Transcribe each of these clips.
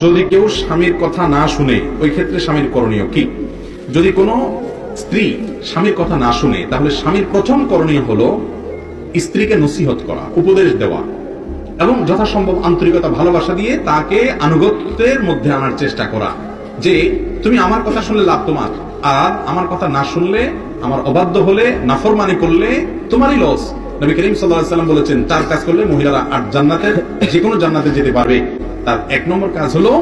যদি কেউ স্বামীর কথা না শুনে ওই ক্ষেত্রে স্বামীর করণীয় কি? যদি কোনো স্ত্রী স্বামীর কথা না শুনে তাহলে স্বামীর প্রথম করণীয় হলো স্ত্রীকে নসিহত করা, উপদেশ দেওয়া এবং যথাসম্ভব আন্তরিকতা ভালোবাসা দিয়ে তাকে আনুগত্যের মধ্যে আনার চেষ্টা করা, যে তুমি আমার কথা শুনলে লাভ তোমার, আর আমার কথা না শুনলে, আমার অবাধ্য হলে, নাফরমানি করলে তোমারই লস। নবী করিম সাল্লাল্লাহু আলাইহি ওয়াসাল্লাম বলেছেন 4 কাজ করলে মহিলারা 8 জান্নাতের যে কোনো জান্নাতে যেতে পারবে। তার 1 নম্বর কাজ হলো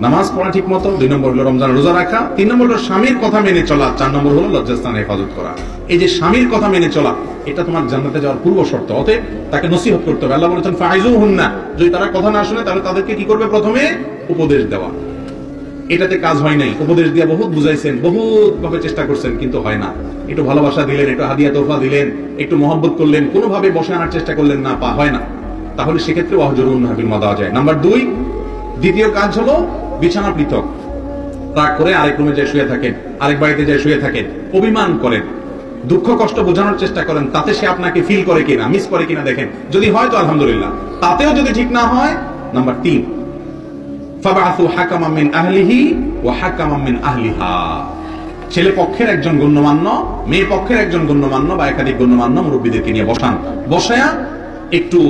নামাজ পড়া ঠিক মতো, 2 নম্বর হলো রমজান রোজা রাখা, 3 নম্বর হলো স্বামীর কথা মেনে চলা, 4 নম্বর হলো লজ্জাস্থান হেফাজত করা। এই যে স্বামীর কথা মেনে চলা, এটা তোমার জান্নাতে যাওয়ার পূর্ব শর্ত। অতএব তাকে নসিহত করতে হবে। আল্লাহ বলেছেন ফাইজুহুন্না, যদি তারা কথা না শুনে তাহলে তাদেরকে কি করবে? প্রথমে উপদেশ দেওয়া। এটাতে কাজ হয় নাই, উপদেশ দিয়ে বহুত বুঝাইছেন, বহুত ভাবে চেষ্টা করছেন, কিন্তু হয় না। একটু ভালোবাসা দিলেন, একটু হাদিয়া তোফা দিলেন, একটু মহব্বত করলেন, কোনোভাবে বসে আনার চেষ্টা করলেন না, হয় না। তাহলে সেক্ষেত্রে ওয়াহজুরুন বিল মাদাজি যায়। নাম্বার 2, দ্বিতীয় কাজ হলো বিছানা পৃথক। রাগ করে আরেক রুমে যায় শুয়ে থাকেন, আরেক বাড়িতে যায় শুয়ে থাকেন, অভিমান করেন, দুঃখ কষ্ট বোঝানোর চেষ্টা করেন, তাতে সে আপনাকে ফিল করে কিনা, মিস করে কিনা দেখেন। যদি হয় তো আলহামদুলিল্লাহ, তাতেও যদি ঠিক না হয়, নাম্বার 3, ফাবাসু হাকামান মিন আহলিহি ওয়া হাকামান মিন আহলিহা। ছেলে পক্ষের একজন গণ্যমান্য, মেয়ে পক্ষের একজন গণ্যমান্য বা একাধিক গণ্যমান্য মুরব্বীদেরকে নিয়ে বসান, বসায়া একটু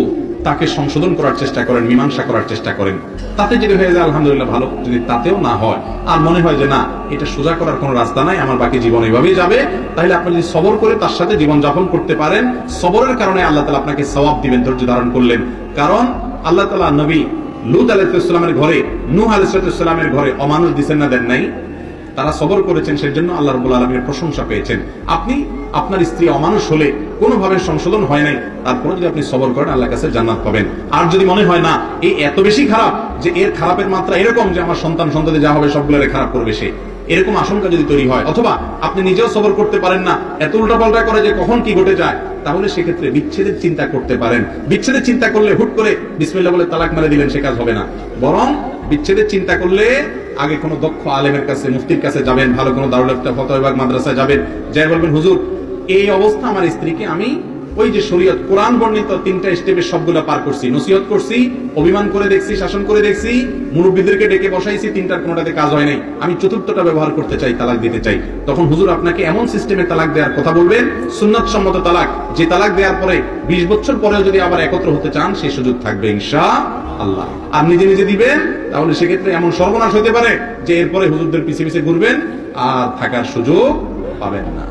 তাকে সংশোধন করার চেষ্টা করেন, মীমাংসা করার চেষ্টা করেন। তাতে যদি হয়ে যায় আলহামদুলিল্লাহ ভালো, যদি তাতেও না হয় আর মনে হয় যে না, এটা সোজা করার কোনো রাস্তা নাই, আমার বাকি জীবন এইভাবেই যাবে, তাহলে আপনি যদি সবর করে তার সাথে জীবন যাপন করতে পারেন, সবরের কারণে আল্লাহ তাআলা আপনাকে সওয়াব দিবেন, ধৈর্য ধারণ করলেন। কারণ আল্লাহ তাআলা নবী লূত আলাইহিস সালামের ঘরে, নূহ আলাইহিস সালামের ঘরে অমানুষ দিছেন না, দেন নাই? তারা সবর করেছেন, সেজন্য আল্লাহ রাব্বুল আলামিনের প্রশংসা পেয়েছেন। আপনি আপনার স্ত্রী অমানুষ হলে, কোনোভাবে সংশোধন হয় নাই, তারপরে যদি আপনি সবর করেন, আল্লাহর কাছে জান্নাত পাবেন। আর যদি মনে হয় না এই এত বেশি খারাপ যে এর খারাপের মাত্রা এরকম যে আমার সন্তান সন্ততি যা হবে সবগুলোরে খারাপ করবে সে, এরকম আশঙ্কা যদি তৈরি হয়, অথবা আপনি নিজেও সবর করতে পারেন না, এত উল্টাপাল্টা করে যে কখন কি ঘটে যায়, তাহলে সেক্ষেত্রে বিচ্ছেদের চিন্তা করতে পারেন। বিচ্ছেদের চিন্তা করলে হুট করে বিসমিল্লাহ বলে তালাক মেরে দিলেন, সে কাজ হবে না। বরং বিচ্ছেদের চিন্তা করলে আগে কোনো দক্ষ আলেমের কাছে, মুফতির কাছে যাবেন, ভালো কোনো দারুল ফতোয়া বিভাগ মাদ্রাসায় যাবেন, যাই বলবেন হুজুর এই অবস্থা আমার স্ত্রীকে আমি ওই যে শরীয়ত কোরআন বর্ণিত 3টা স্টেপের সবগুলা পার করছি, নসিহত করছি, অভিমান করে দেখছি, শাসন করে দেখছি, মুরব্বীদেরকে ডেকে বসাইছি, 3টার কোনোটাতে কাজ হয় নাই, আমি 4টা ব্যবহার করতে চাই, তালাক দিতে চাই। তখন হুজুর আপনাকে এমন সিস্টেমে তালাক দেওয়ার কথা বলবেন, সুন্নাত সম্মত তালাক, যে তালাক দেওয়ার পরে 20 বছর পরেও যদি আবার একত্র হতে চান সেই সুযোগ থাকবে ইনশাআল্লাহ। আর নিজে নিজে দিবেন, তাহলে সেক্ষেত্রে এমন সর্বনাশ হতে পারে যে এরপরে হুজুরদের পিছে পিছে ঘুরবেন আর থাকার সুযোগ পাবেন না।